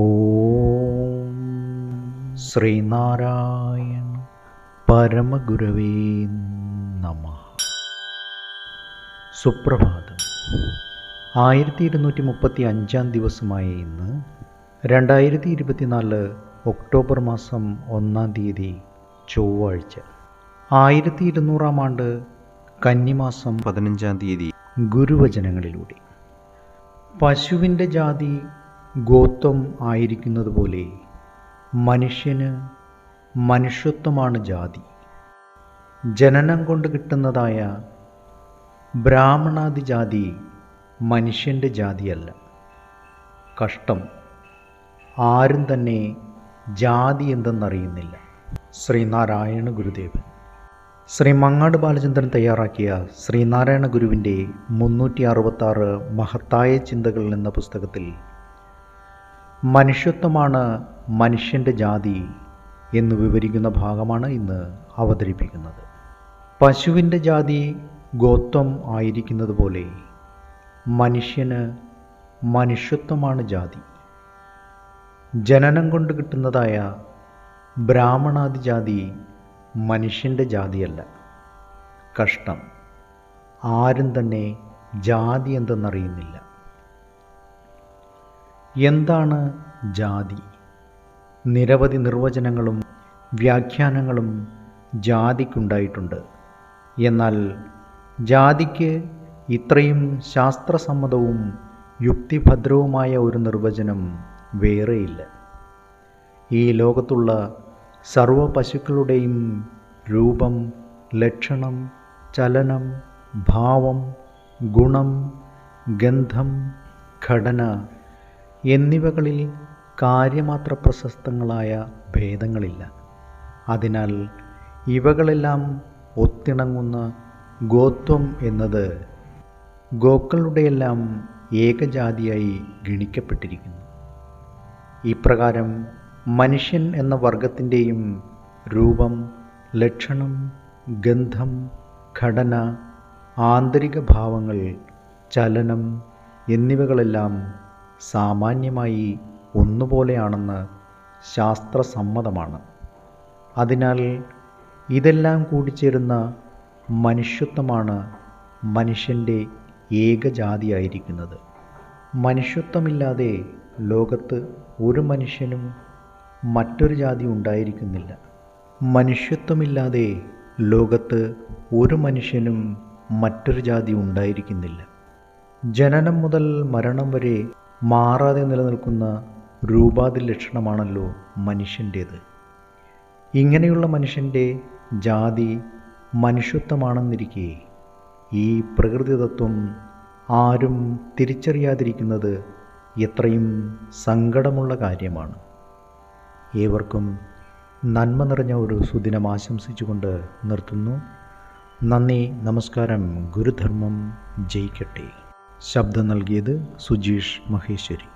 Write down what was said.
ഓം ശ്രീനാരായണ പരമഗുരവേ നമഃ. സുപ്രഭാതം. 1235 ദിവസമായ ഇന്ന് 2024 ഒക്ടോബർ മാസം 1-ാം തീയതി ചൊവ്വാഴ്ച. 1200 ആണ്ട് കന്നിമാസം 15-ാം തീയതി. ഗുരുവചനങ്ങളിലൂടെ പശുവിൻ്റെ ജാതി ഗോത്വം ആയിരിക്കുന്നത് പോലെ മനുഷ്യന് മനുഷ്യത്വമാണ് ജാതി. ജനനം കൊണ്ട് കിട്ടുന്നതായ ബ്രാഹ്മണാദി ജാതി മനുഷ്യൻ്റെ ജാതിയല്ല. കഷ്ടം, ആരും തന്നെ ജാതി എന്തെന്നറിയുന്നില്ല. ശ്രീനാരായണ ഗുരുദേവൻ. ശ്രീ മങ്ങാട് ബാലചന്ദ്രൻ തയ്യാറാക്കിയ ശ്രീനാരായണ ഗുരുവിൻ്റെ 366 മഹത്തായ ചിന്തകൾ എന്ന പുസ്തകത്തിൽ മനുഷ്യത്വമാണ് മനുഷ്യൻ്റെ ജാതി എന്ന് വിവരിക്കുന്ന ഭാഗമാണ് ഇന്ന് അവതരിപ്പിക്കുന്നത്. പശുവിൻ്റെ ജാതി ഗോത്വം ആയിരിക്കുന്നത് പോലെ മനുഷ്യന് മനുഷ്യത്വമാണ് ജാതി. ജനനം കൊണ്ട് കിട്ടുന്നതായ ബ്രാഹ്മണാദി ജാതി മനുഷ്യൻ്റെ ജാതിയല്ല. കഷ്ടം, ആരും തന്നെ ജാതി എന്തെന്നറിയുന്നില്ല. എന്താണ് ജാതി? നിരവധി നിർവചനങ്ങളും വ്യാഖ്യാനങ്ങളും ജാതിക്കുണ്ടായിട്ടുണ്ട്. എന്നാൽ ജാതിക്ക് ഇത്രയും ശാസ്ത്രസമ്മതവും യുക്തിഭദ്രവുമായ ഒരു നിർവചനം വേറെയില്ല. ഈ ലോകത്തുള്ള സർവ പശുക്കളുടെയും രൂപം, ലക്ഷണം, ചലനം, ഭാവം, ഗുണം, ഗന്ധം, ഘടന എന്നിവകളിൽ കാര്യമാത്ര പ്രശസ്തങ്ങളായ ഭേദങ്ങളില്ല. അതിനാൽ ഇവകളെല്ലാം ഒത്തിണങ്ങുന്ന ഗോത്വം എന്നത് ഗോക്കളുടെയെല്ലാം ഏകജാതിയായി ഗണിക്കപ്പെട്ടിരിക്കുന്നു. ഇപ്രകാരം മനുഷ്യൻ എന്ന വർഗത്തിൻ്റെയും രൂപം, ലക്ഷണം, ഗന്ധം, ഘടന, ആന്തരിക ഭാവങ്ങൾ, ചലനം എന്നിവകളെല്ലാം സാമാന്യമായി ഒന്നുപോലെയാണെന്ന് ശാസ്ത്രസമ്മതമാണ്. അതിനാൽ ഇതെല്ലാം കൂടിച്ചേരുന്ന മനുഷ്യത്വമാണ് മനുഷ്യൻ്റെ ഏകജാതിയായിരിക്കുന്നത്. മനുഷ്യത്വമില്ലാതെ ലോകത്ത് ഒരു മനുഷ്യനും മറ്റൊരു ജാതി ഉണ്ടായിരിക്കുന്നില്ല. മനുഷ്യത്വമില്ലാതെ ലോകത്ത് ഒരു മനുഷ്യനും മറ്റൊരു ജാതി ഉണ്ടായിരിക്കുന്നില്ല. ജനനം മുതൽ മരണം വരെ മാറാതെ നിലനിൽക്കുന്ന രൂപാതി ലക്ഷണമാണല്ലോ മനുഷ്യൻ്റേത്. ഇങ്ങനെയുള്ള മനുഷ്യൻ്റെ ജാതി മനുഷ്യത്വമാണെന്നിരിക്കെ ഈ പ്രകൃതിതത്വം ആരും തിരിച്ചറിയാതിരിക്കുന്നത് എത്രയും സങ്കടമുള്ള കാര്യമാണ്. ഏവർക്കും നന്മ നിറഞ്ഞ ഒരു സുദിനം ആശംസിച്ചുകൊണ്ട് നിർത്തുന്നു. നന്ദി, നമസ്കാരം. ഗുരുധർമ്മം ജയിക്കട്ടെ. ശബ്ദം നൽകിയത് സുജീഷ് മഹേശ്വരി.